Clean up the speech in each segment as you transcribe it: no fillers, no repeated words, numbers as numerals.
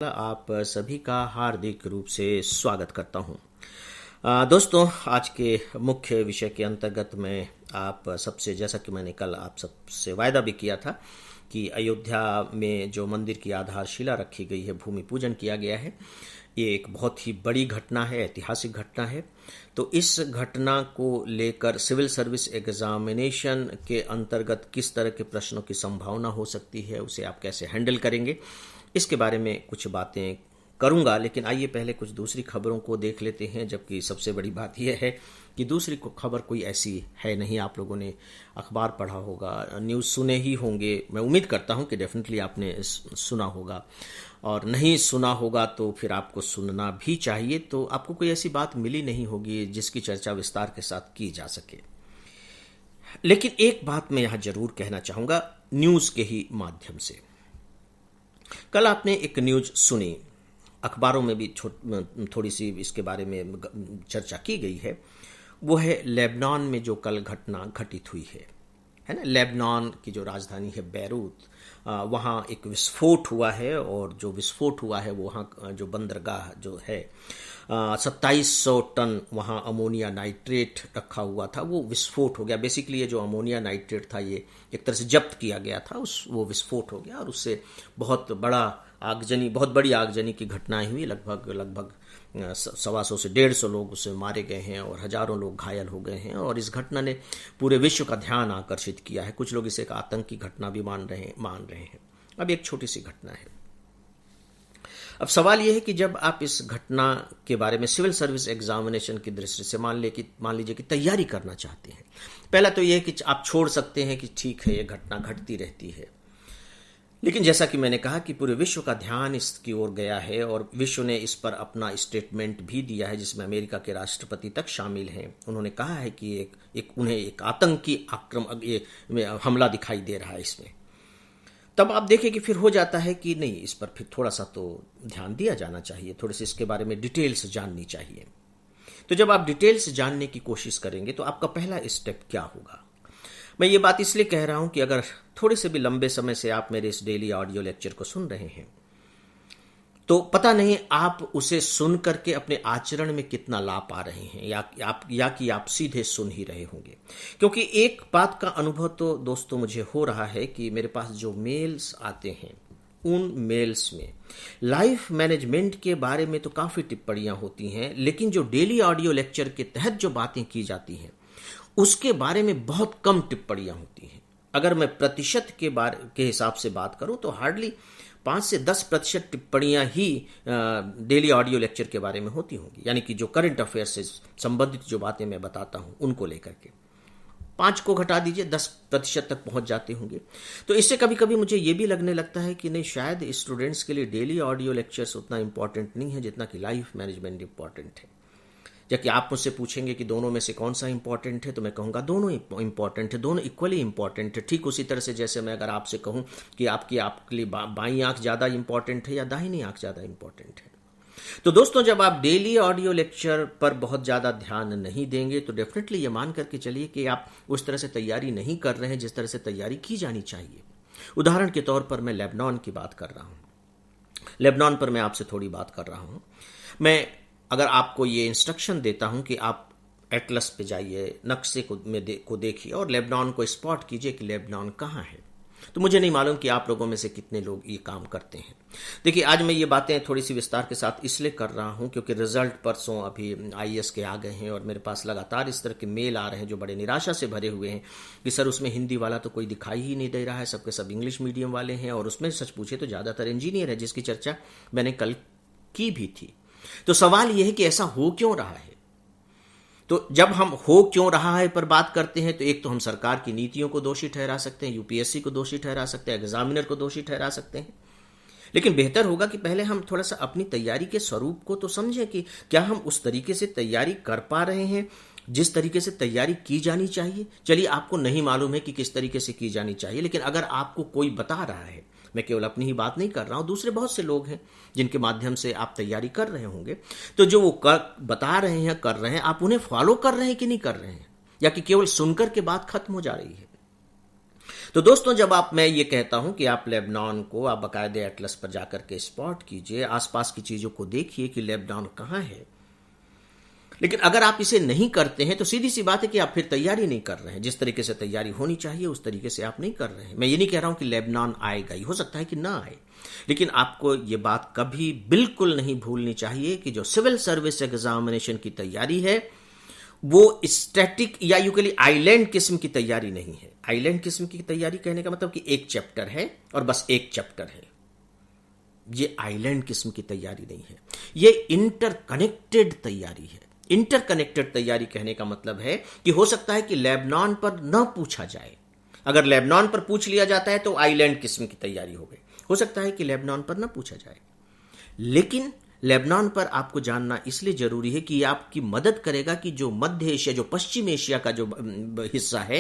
आप सभी का हार्दिक रूप से स्वागत करता हूं। दोस्तों, आज के मुख्य विषय के अंतर्गत मैं आप सबसे, जैसा कि मैंने कल आप सबसे वायदा भी किया था कि अयोध्या में जो मंदिर की आधारशिला रखी गई है, भूमि पूजन किया गया है, ये एक बहुत ही बड़ी घटना है, ऐतिहासिक घटना है। तो इस घटना को लेकर सिविल सर्विस एग्जामिनेशन के अंतर्गत किस तरह के प्रश्नों की संभावना हो सकती है, उसे आप कैसे हैंडल करेंगे, इसके बारे में कुछ बातें करूंगा। लेकिन आइए पहले कुछ दूसरी खबरों को देख लेते हैं, जबकि सबसे बड़ी बात यह है कि दूसरी खबर कोई ऐसी है नहीं। आप लोगों ने अखबार पढ़ा होगा, न्यूज़ सुने ही होंगे। मैं उम्मीद करता हूं कि डेफिनेटली आपने सुना होगा, और नहीं सुना होगा तो फिर आपको सुनना भी चाहिए। तो आपको कोई ऐसी बात मिली नहीं होगी जिसकी चर्चा विस्तार के साथ की जा सके। लेकिन एक बात मैं यहां जरूर कहना चाहूंगा, न्यूज़ के ही माध्यम से। कल आपने एक न्यूज सुनी, अखबारों में भी थोड़ी सी इसके बारे में चर्चा की गई है। वो है लेबनान में जो कल घटना घटित हुई है ना। लेबनान की जो राजधानी है बैरूत, वहाँ एक विस्फोट हुआ है, और जो विस्फोट हुआ है वहाँ जो बंदरगाह जो है, 2700 टन वहाँ अमोनिया नाइट्रेट रखा हुआ था, वो विस्फोट हो गया। बेसिकली ये जो अमोनिया नाइट्रेट था, ये एक तरह से जब्त किया गया था, वो विस्फोट हो गया, और उससे बहुत बड़ी आगजनी की घटनाएं हुई। लगभग 125 से 150 लोग उससे मारे गए हैं, और हजारों लोग घायल हो गए हैं। और इस घटना ने पूरे विश्व का ध्यान आकर्षित किया है। कुछ लोग इसे एक आतंकी घटना भी मान रहे हैं। अब एक छोटी सी घटना है। अब सवाल यह है कि जब आप इस घटना के बारे में सिविल सर्विस एग्जामिनेशन की दृष्टि से मान लीजिए कि तैयारी करना चाहते हैं, पहला तो यह है कि आप छोड़ सकते हैं कि ठीक है, यह घटना घटती रहती है। लेकिन जैसा कि मैंने कहा कि पूरे विश्व का ध्यान इसकी ओर गया है, और विश्व ने इस पर अपना स्टेटमेंट भी दिया है, जिसमें अमेरिका के राष्ट्रपति तक शामिल हैं। उन्होंने कहा है कि उन्हें एक आतंकी हमला दिखाई दे रहा है इसमें। तब आप देखें कि फिर हो जाता है कि नहीं, इस पर फिर थोड़ा सा तो ध्यान दिया जाना चाहिए, थोड़े से इसके बारे में डिटेल्स जाननी चाहिए। तो जब आप डिटेल्स जानने की कोशिश करेंगे तो आपका पहला स्टेप क्या होगा? मैं ये बात इसलिए कह रहा हूं कि अगर थोड़े से भी लंबे समय से आप मेरे इस डेली ऑडियो लेक्चर को सुन रहे हैं, तो पता नहीं आप उसे सुन करके अपने आचरण में कितना ला पा रहे हैं, या कि आप सीधे सुन ही रहे होंगे। क्योंकि एक बात का अनुभव तो दोस्तों मुझे हो रहा है कि मेरे पास जो मेल्स आते हैं, उन मेल्स में लाइफ मैनेजमेंट के बारे में तो काफ़ी टिप्पणियां होती हैं, लेकिन जो डेली ऑडियो लेक्चर के तहत जो बातें की जाती हैं उसके बारे में बहुत कम टिप्पणियां होती हैं। अगर मैं प्रतिशत के हिसाब से बात करूं तो हार्डली 5 से 10% टिप्पणियां ही डेली ऑडियो लेक्चर के बारे में होती होंगी, यानी कि जो करंट अफेयर से संबंधित जो बातें मैं बताता हूं उनको लेकर के 5 को घटा दीजिए, 10% तक पहुंच जाते होंगे। तो इससे कभी कभी मुझे ये भी लगने लगता है कि नहीं, शायद स्टूडेंट्स के लिए डेली ऑडियो लेक्चर्स उतना इंपॉर्टेंट नहीं है जितना कि लाइफ मैनेजमेंट इंपॉर्टेंट है। जबकि आप मुझसे पूछेंगे कि दोनों में से कौन सा इंपॉर्टेंट है, तो मैं कहूँगा दोनों इंपॉर्टेंट है, दोनों इक्वली इंपॉर्टेंट है। ठीक उसी तरह से जैसे मैं अगर आपसे कहूँ कि आपके लिए बाईं आंख ज़्यादा इंपॉर्टेंट है या दाहिनी आंख ज़्यादा इंपॉर्टेंट है। तो दोस्तों, जब आप डेली ऑडियो लेक्चर पर बहुत ज़्यादा ध्यान नहीं देंगे तो डेफिनेटली ये मान करके चलिए कि आप उस तरह से तैयारी नहीं कर रहे हैं जिस तरह से तैयारी की जानी चाहिए। उदाहरण के तौर पर मैं लेबनान की बात कर रहा हूँ। लेबनान पर मैं आपसे थोड़ी बात कर रहा हूँ। मैं अगर आपको ये इंस्ट्रक्शन देता हूं कि आप एटलस पे जाइए, नक्शे को देखिए और लेबनान को स्पॉट कीजिए कि लेबनान कहाँ है, तो मुझे नहीं मालूम कि आप लोगों में से कितने लोग ये काम करते हैं। देखिए, आज मैं ये बातें थोड़ी सी विस्तार के साथ इसलिए कर रहा हूं क्योंकि रिजल्ट परसों अभी IAS के आ गए हैं, और मेरे पास लगातार इस तरह के मेल आ रहे हैं जो बड़े निराशा से भरे हुए हैं कि सर उसमें हिंदी वाला तो कोई दिखाई ही नहीं दे रहा है, सबके सब इंग्लिश मीडियम वाले हैं, और उसमें सच पूछे तो ज़्यादातर इंजीनियर है, जिसकी चर्चा मैंने कल की भी थी। तो सवाल यह है कि ऐसा हो क्यों रहा है? तो जब हम हो क्यों रहा है पर बात करते हैं, तो एक तो हम सरकार की नीतियों को दोषी ठहरा सकते हैं, UPSC को दोषी ठहरा सकते हैं, एग्जामिनर को दोषी ठहरा सकते हैं। लेकिन बेहतर होगा कि पहले हम थोड़ा सा अपनी तैयारी के स्वरूप को तो समझें कि क्या हम उस तरीके से तैयारी कर पा रहे हैं जिस तरीके से तैयारी की जानी चाहिए। चलिए, आपको नहीं मालूम है कि किस तरीके से की जानी चाहिए, लेकिन अगर आपको कोई बता रहा है, मैं केवल अपनी ही बात नहीं कर रहा हूं, दूसरे बहुत से लोग हैं जिनके माध्यम से आप तैयारी कर रहे होंगे, तो जो वो बता रहे हैं, कर रहे हैं, आप उन्हें फॉलो कर रहे हैं कि नहीं कर रहे हैं, या कि केवल सुनकर के बात खत्म हो जा रही है। तो दोस्तों, जब मैं ये कहता हूं कि आप लेबनान को आप बाकायदे एटलस पर जाकर के स्पॉट कीजिए, आसपास की चीजों को देखिए कि लेबनान कहां है, लेकिन अगर आप इसे नहीं करते हैं तो सीधी सी बात है कि आप फिर तैयारी नहीं कर रहे हैं। जिस तरीके से तैयारी होनी चाहिए उस तरीके से आप नहीं कर रहे हैं। मैं ये नहीं कह रहा हूं कि लेबनान आएगा ही, हो सकता है कि ना आए, लेकिन आपको ये बात कभी बिल्कुल नहीं भूलनी चाहिए कि जो सिविल सर्विस एग्जामिनेशन की तैयारी है वो स्टैटिक या यूजुअली आइलैंड किस्म की तैयारी नहीं है। आइलैंड किस्म की तैयारी कहने का मतलब कि एक चैप्टर है और बस एक चैप्टर है, ये आइलैंड किस्म की तैयारी नहीं है, ये इंटरकनेक्टेड तैयारी है। इंटरकनेक्टेड तैयारी कहने का मतलब है कि हो सकता है कि लेबनान पर न पूछा जाए, अगर लेबनान पर पूछ लिया जाता है तो आइलैंड किस्म की तैयारी हो गई। हो सकता है कि लेबनान पर न पूछा जाए, लेकिन लेबनान पर आपको जानना इसलिए जरूरी है कि यह आपकी मदद करेगा कि जो मध्य एशिया, जो पश्चिम एशिया का जो हिस्सा है,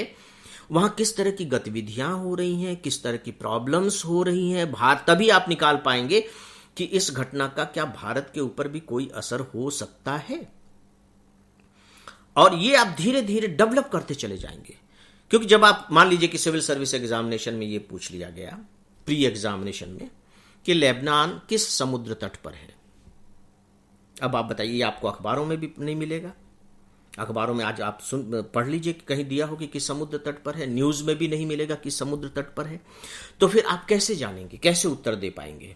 वहां किस तरह की गतिविधियां हो रही हैं, किस तरह की प्रॉब्लम्स हो रही हैं। तभी आप निकाल पाएंगे कि इस घटना का क्या भारत के ऊपर भी कोई असर हो सकता है। और ये आप धीरे धीरे डेवलप करते चले जाएंगे, क्योंकि जब आप मान लीजिए कि सिविल सर्विस एग्जामिनेशन में ये पूछ लिया गया, प्री एग्जामिनेशन में, कि लेबनान किस समुद्र तट पर है, अब आप बताइए, आपको अखबारों में भी नहीं मिलेगा। अखबारों में आज आप पढ़ लीजिए कि कहीं दिया हो कि किस समुद्र तट पर है, न्यूज में भी नहीं मिलेगा कि समुद्र तट पर है। तो फिर आप कैसे जानेंगे, कैसे उत्तर दे पाएंगे,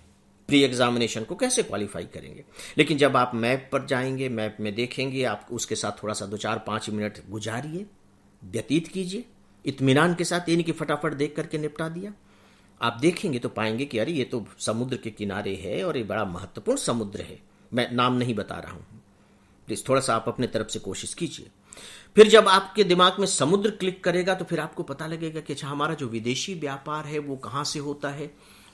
प्री एग्जामिनेशन को कैसे क्वालिफाई करेंगे। लेकिन जब आप मैप पर जाएंगे, मैप में देखेंगे, आप उसके साथ थोड़ा सा 2-4-5 मिनट गुजारिए, व्यतीत कीजिए इत्मीनान के साथ, ये नहीं कि फटाफट देख करके निपटा दिया। आप देखेंगे तो पाएंगे कि अरे ये तो समुद्र के किनारे है और ये बड़ा महत्वपूर्ण समुद्र है। मैं नाम नहीं बता रहा हूं, प्लीज थोड़ा सा आप अपने तरफ से कोशिश कीजिए। फिर जब आपके दिमाग में समुद्र क्लिक करेगा तो फिर आपको पता लगेगा कि अच्छा, हमारा जो विदेशी व्यापार है वो कहां से होता है।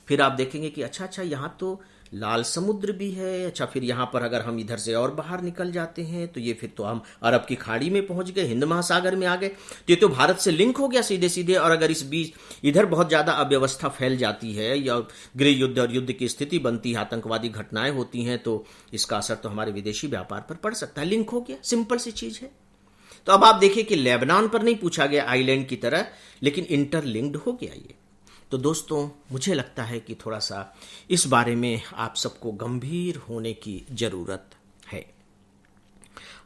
फिर आप देखेंगे कि अच्छा यहां तो लाल समुद्र भी है। अच्छा, फिर यहां पर अगर हम इधर से और बाहर निकल जाते हैं तो ये फिर तो हम अरब की खाड़ी में पहुंच गए, हिंद महासागर में आ गए, तो ये तो भारत से लिंक हो गया सीधे सीधे। और अगर इस बीच इधर बहुत ज्यादा अव्यवस्था फैल जाती है या गृह युद्ध और युद्ध की स्थिति बनती है, आतंकवादी घटनाएं होती हैं, तो इसका असर तो हमारे विदेशी व्यापार पर पड़ सकता है। लिंक हो गया, सिंपल सी चीज है। तो अब आप देखिए कि लेबनान पर नहीं पूछा गया आइलैंड की तरह, लेकिन इंटरलिंक्ड हो गया ये। तो दोस्तों, मुझे लगता है कि थोड़ा सा इस बारे में आप सबको गंभीर होने की जरूरत है।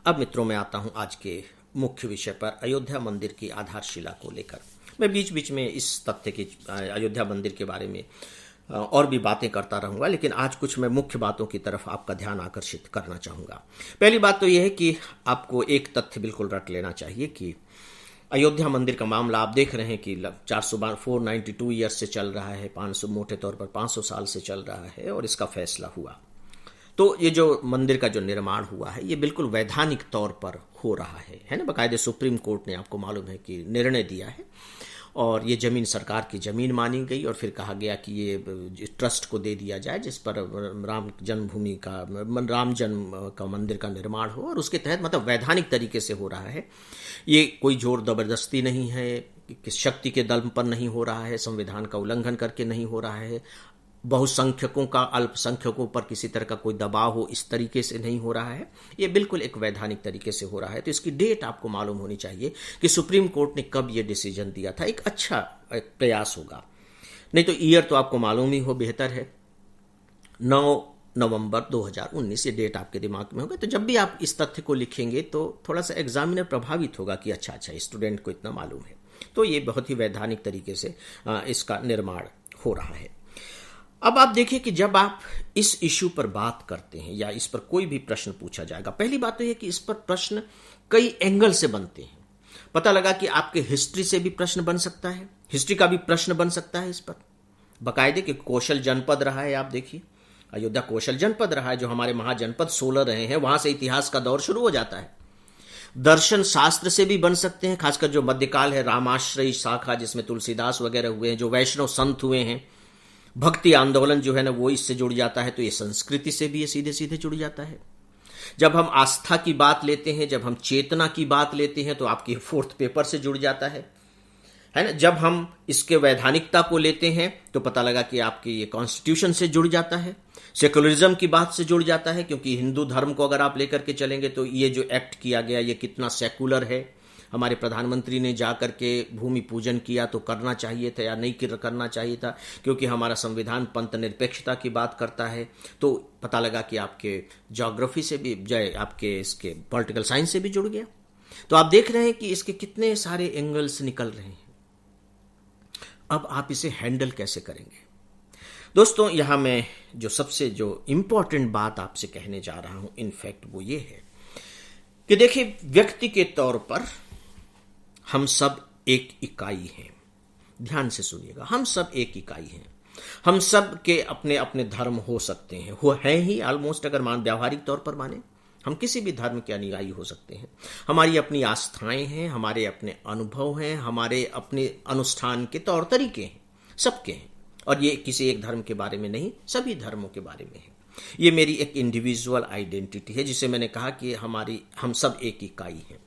अब मित्रों, मैं आता हूं आज के मुख्य विषय पर, अयोध्या मंदिर की आधारशिला को लेकर। मैं बीच बीच में इस तथ्य की, अयोध्या मंदिर के बारे में और भी बातें करता रहूंगा, लेकिन आज कुछ मैं मुख्य बातों की तरफ आपका ध्यान आकर्षित करना चाहूंगा। पहली बात तो यह है कि आपको एक तथ्य बिल्कुल रट लेना चाहिए कि अयोध्या मंदिर का मामला आप देख रहे हैं कि 492 ईयर्स से चल रहा है, 500 मोटे तौर पर 500 साल से चल रहा है, और इसका फैसला हुआ। तो ये जो मंदिर का जो निर्माण हुआ है ये बिल्कुल वैधानिक तौर पर हो रहा है ना। बाकायदे सुप्रीम कोर्ट ने, आपको मालूम है कि निर्णय दिया है, और ये जमीन सरकार की जमीन मानी गई, और फिर कहा गया कि ये ट्रस्ट को दे दिया जाए जिस पर राम जन्मभूमि का, राम जन्म का मंदिर का निर्माण हो, और उसके तहत मतलब वैधानिक तरीके से हो रहा है। ये कोई जोर जबरदस्ती नहीं है, किस शक्ति के दम पर नहीं हो रहा है, संविधान का उल्लंघन करके नहीं हो रहा है, बहुसंख्यकों का अल्पसंख्यकों पर किसी तरह का कोई दबाव हो इस तरीके से नहीं हो रहा है। ये बिल्कुल एक वैधानिक तरीके से हो रहा है। तो इसकी डेट आपको मालूम होनी चाहिए कि सुप्रीम कोर्ट ने कब ये डिसीजन दिया था। एक अच्छा प्रयास होगा, नहीं तो ईयर तो आपको मालूम ही हो, बेहतर है 9 नवंबर 2019, ये डेट आपके दिमाग में होगा। तो जब भी आप इस तथ्य को लिखेंगे तो थोड़ा सा एग्जामिनर प्रभावित होगा कि अच्छा स्टूडेंट को इतना मालूम है। तो ये बहुत ही वैधानिक तरीके से इसका निर्माण हो रहा है। अब आप देखिए कि जब आप इस इश्यू पर बात करते हैं या इस पर कोई भी प्रश्न पूछा जाएगा, पहली बात तो यह कि इस पर प्रश्न कई एंगल से बनते हैं। पता लगा कि आपके हिस्ट्री से भी प्रश्न बन सकता है, हिस्ट्री का भी प्रश्न बन सकता है इस पर। बाकायदे कि कौशल जनपद रहा है, आप देखिए अयोध्या कौशल जनपद रहा है, जो हमारे महाजनपद 16 रहे हैं, वहां से इतिहास का दौर शुरू हो जाता है। दर्शन शास्त्र से भी बन सकते हैं, खासकर जो मध्यकाल है, रामाश्रयी शाखा जिसमें तुलसीदास वगैरह हुए हैं, जो वैष्णव संत हुए हैं, भक्ति आंदोलन जो है ना वो इससे जुड़ जाता है। तो ये संस्कृति से भी ये सीधे सीधे जुड़ जाता है। जब हम आस्था की बात लेते हैं, जब हम चेतना की बात लेते हैं, तो आपकी 4th पेपर से जुड़ जाता है ना। जब हम इसके वैधानिकता को लेते हैं तो पता लगा कि आपके ये कॉन्स्टिट्यूशन से जुड़ जाता है, सेकुलरिज्म की बात से जुड़ जाता है, क्योंकि हिंदू धर्म को अगर आप लेकर के चलेंगे तो ये जो एक्ट किया गया ये कितना सेकुलर है, हमारे प्रधानमंत्री ने जा करके भूमि पूजन किया तो करना चाहिए था या नहीं करना चाहिए था, क्योंकि हमारा संविधान पंथ निरपेक्षता की बात करता है। तो पता लगा कि आपके ज्योग्राफी से भी, आपके इसके पॉलिटिकल साइंस से भी जुड़ गया। तो आप देख रहे हैं कि इसके कितने सारे एंगल्स निकल रहे हैं। अब आप इसे हैंडल कैसे करेंगे? दोस्तों, यहां मैं जो इंपॉर्टेंट बात आपसे कहने जा रहा हूं, इनफैक्ट वो ये है कि देखिए, व्यक्ति के तौर पर हम सब एक इकाई हैं। ध्यान से सुनिएगा, हम सब एक इकाई हैं। हम सब के अपने अपने धर्म हो सकते हैं, वो है ही ऑलमोस्ट। अगर व्यावहारिक तौर पर माने, हम किसी भी धर्म के अनुयायी हो सकते हैं। हमारी अपनी आस्थाएं हैं, हमारे अपने अनुभव हैं, हमारे अपने अनुष्ठान के तौर तरीके हैं, सबके हैं। और ये किसी एक धर्म के बारे में नहीं, सभी धर्मों के बारे में है। ये मेरी एक इंडिविजुअल आइडेंटिटी है, जिसे मैंने कहा कि हम सब एक इकाई हैं।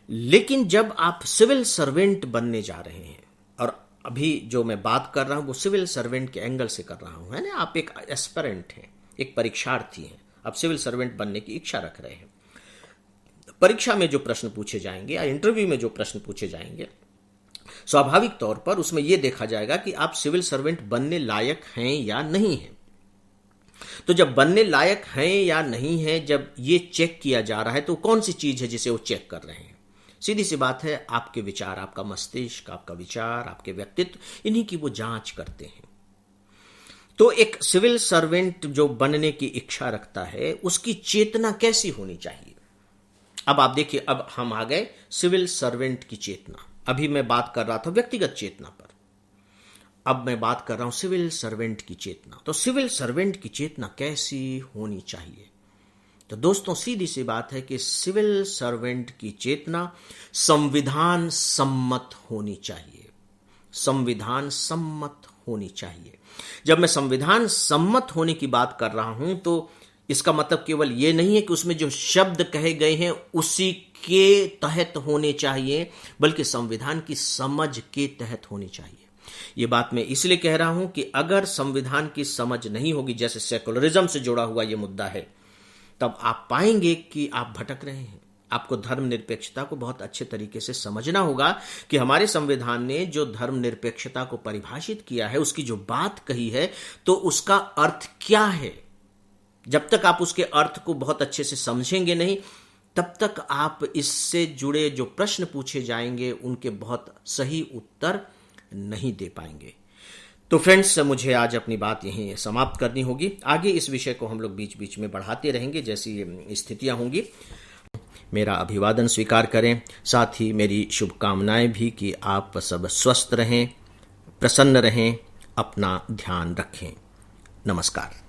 लेकिन जब आप सिविल सर्वेंट बनने जा रहे हैं, और अभी जो मैं बात कर रहा हूं वो सिविल सर्वेंट के एंगल से कर रहा हूं, है ना। आप एक एस्पिरेंट हैं, एक परीक्षार्थी हैं, आप सिविल सर्वेंट बनने की इच्छा रख रहे हैं। परीक्षा में जो प्रश्न पूछे जाएंगे या इंटरव्यू में जो प्रश्न पूछे जाएंगे, स्वाभाविक तौर पर उसमें यह देखा जाएगा कि आप सिविल सर्वेंट बनने लायक हैं या नहीं हैं। तो जब बनने लायक हैं या नहीं हैं, जब ये चेक किया जा रहा है, तो कौन सी चीज है जिसे वो चेक कर रहे हैं? सीधी सी बात है, आपके विचार, आपका मस्तिष्क, आपका विचार, आपके व्यक्तित्व, इन्हीं की वो जांच करते हैं। तो एक सिविल सर्वेंट जो बनने की इच्छा रखता है, उसकी चेतना कैसी होनी चाहिए? अब आप देखिए, अब हम आ गए सिविल सर्वेंट की चेतना। अभी मैं बात कर रहा था व्यक्तिगत चेतना पर, अब मैं बात कर रहा हूं सिविल सर्वेंट की चेतना। तो सिविल सर्वेंट की चेतना कैसी होनी चाहिए? तो दोस्तों, सीधी सी बात है कि सिविल सर्वेंट की चेतना संविधान सम्मत होनी चाहिए। संविधान सम्मत होनी चाहिए। जब मैं संविधान सम्मत होने की बात कर रहा हूं, तो इसका मतलब केवल यह नहीं है कि उसमें जो शब्द कहे गए हैं उसी के तहत होने चाहिए, बल्कि संविधान की समझ के तहत होनी चाहिए। यह बात मैं इसलिए कह रहा हूं कि अगर संविधान की समझ नहीं होगी, जैसे सेकुलरिज्म से जुड़ा हुआ यह मुद्दा है, तब आप पाएंगे कि आप भटक रहे हैं। आपको धर्मनिरपेक्षता को बहुत अच्छे तरीके से समझना होगा कि हमारे संविधान ने जो धर्मनिरपेक्षता को परिभाषित किया है, उसकी जो बात कही है, तो उसका अर्थ क्या है। जब तक आप उसके अर्थ को बहुत अच्छे से समझेंगे नहीं, तब तक आप इससे जुड़े जो प्रश्न पूछे जाएंगे उनके बहुत सही उत्तर नहीं दे पाएंगे। तो फ्रेंड्स, मुझे आज अपनी बात यहीं समाप्त करनी होगी। आगे इस विषय को हम लोग बीच बीच में बढ़ाते रहेंगे जैसी स्थितियां होंगी। मेरा अभिवादन स्वीकार करें, साथ ही मेरी शुभकामनाएं भी कि आप सब स्वस्थ रहें, प्रसन्न रहें, अपना ध्यान रखें। नमस्कार।